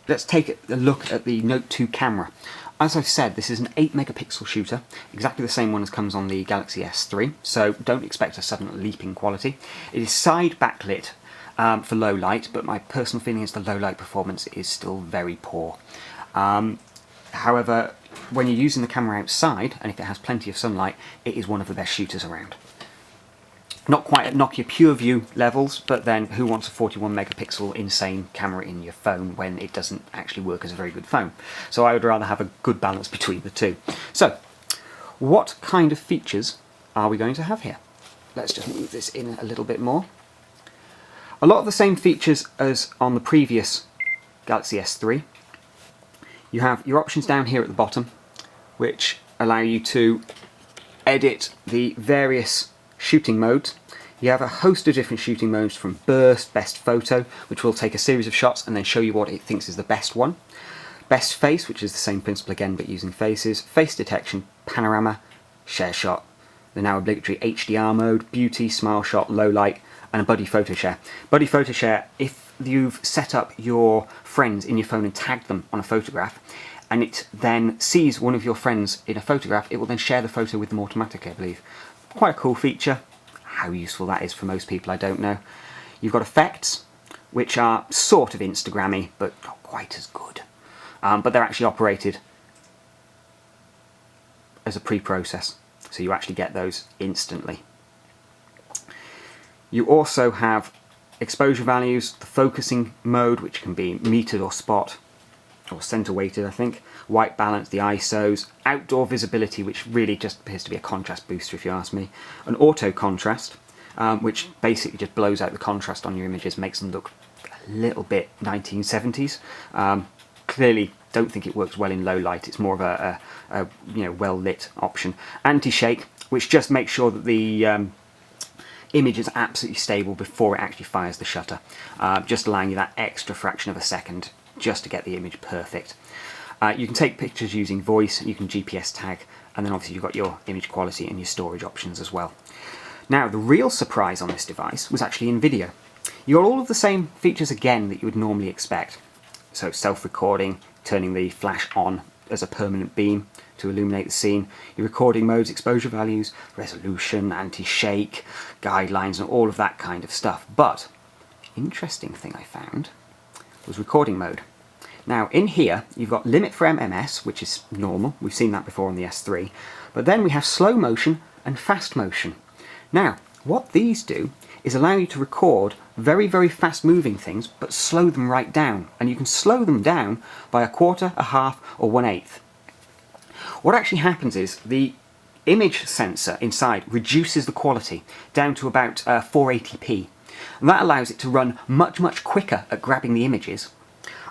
Let's take a look at the Note 2 camera. As I've said, this is an 8 megapixel shooter, exactly the same one as comes on the Galaxy S3, so don't expect a sudden leap in quality. It is side backlit for low light, but my personal feeling is the low light performance is still very poor. However, when you're using the camera outside, and if it has plenty of sunlight, it is one of the best shooters around. Not quite at Nokia PureView levels, but then who wants a 41 megapixel insane camera in your phone when it doesn't actually work as a very good phone? So I would rather have a good balance between the two. So, what kind of features are we going to have here? Let's just move this in a little bit more. A lot of the same features as on the previous Galaxy S3. You have your options down here at the bottom, which allow you to edit the various shooting modes. You have a host of different shooting modes, from burst, best photo, which will take a series of shots and then show you what it thinks is the best one. Best face, which is the same principle again but using faces. Face detection, panorama, share shot, the now obligatory HDR mode, beauty, smile shot, low light, and a buddy photo share. Buddy photo share, if you've set up your friends in your phone and tagged them on a photograph, and it then sees one of your friends in a photograph, it will then share the photo with them automatically, I believe. Quite a cool feature. How useful that is for most people, I don't know. You've got effects, which are sort of Instagrammy, but not quite as good. But they're actually operated as a pre-process, so you actually get those instantly. You also have exposure values, the focusing mode, which can be metered or spot, or center weighted, I think, white balance, the ISOs, outdoor visibility, which really just appears to be a contrast booster if you ask me, an auto contrast, which basically just blows out the contrast on your images, makes them look a little bit 1970s. Clearly don't think it works well in low light, it's more of a well lit option. Anti-shake, which just makes sure that the image is absolutely stable before it actually fires the shutter, just allowing you that extra fraction of a second just to get the image perfect. You can take pictures using voice, you can GPS tag, and then obviously you've got your image quality and your storage options as well. Now, the real surprise on this device was actually in video. You got all of the same features again that you would normally expect. So self-recording, turning the flash on as a permanent beam to illuminate the scene, your recording modes, exposure values, resolution, anti-shake, guidelines, and all of that kind of stuff. But the interesting thing I found was recording mode. Now in here you've got limit for MMS, which is normal, we've seen that before on the S3, but then we have slow motion and fast motion. Now what these do is allow you to record very, very fast moving things but slow them right down, and you can slow them down by a quarter, a half, or 1/8. What actually happens is the image sensor inside reduces the quality down to about 480p, and that allows it to run much, much quicker at grabbing the images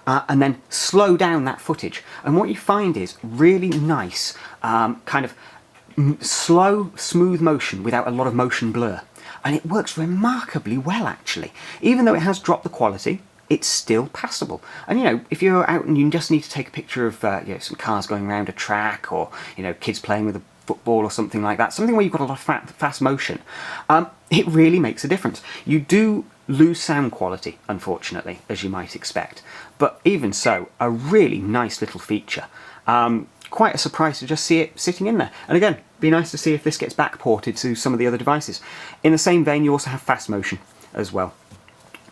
and then slow down that footage. And what you find is really nice kind of slow, smooth motion without a lot of motion blur. And it works remarkably well, actually. Even though it has dropped the quality, it's still passable. And you know, if you're out and you just need to take a picture of some cars going around a track, or kids playing with a football or something like that, something where you've got a lot of fast motion, it really makes a difference. You do lose sound quality, unfortunately, as you might expect, but even so, a really nice little feature. Quite a surprise to just see it sitting in there. And again, be nice to see if this gets backported to some of the other devices. In the same vein, you also have fast motion as well.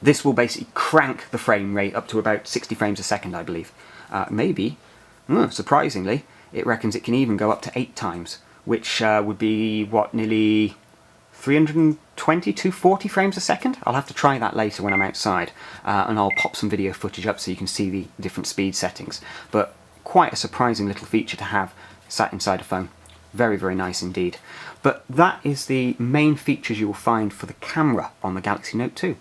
This will basically crank the frame rate up to about 60 frames a second, I believe. Maybe, surprisingly, it reckons it can even go up to 8 times, which would be, what, nearly 320 to 40 frames a second? I'll have to try that later when I'm outside, and I'll pop some video footage up so you can see the different speed settings. But quite a surprising little feature to have sat inside a phone. Very, very nice indeed. But that is the main features you will find for the camera on the Galaxy Note 2.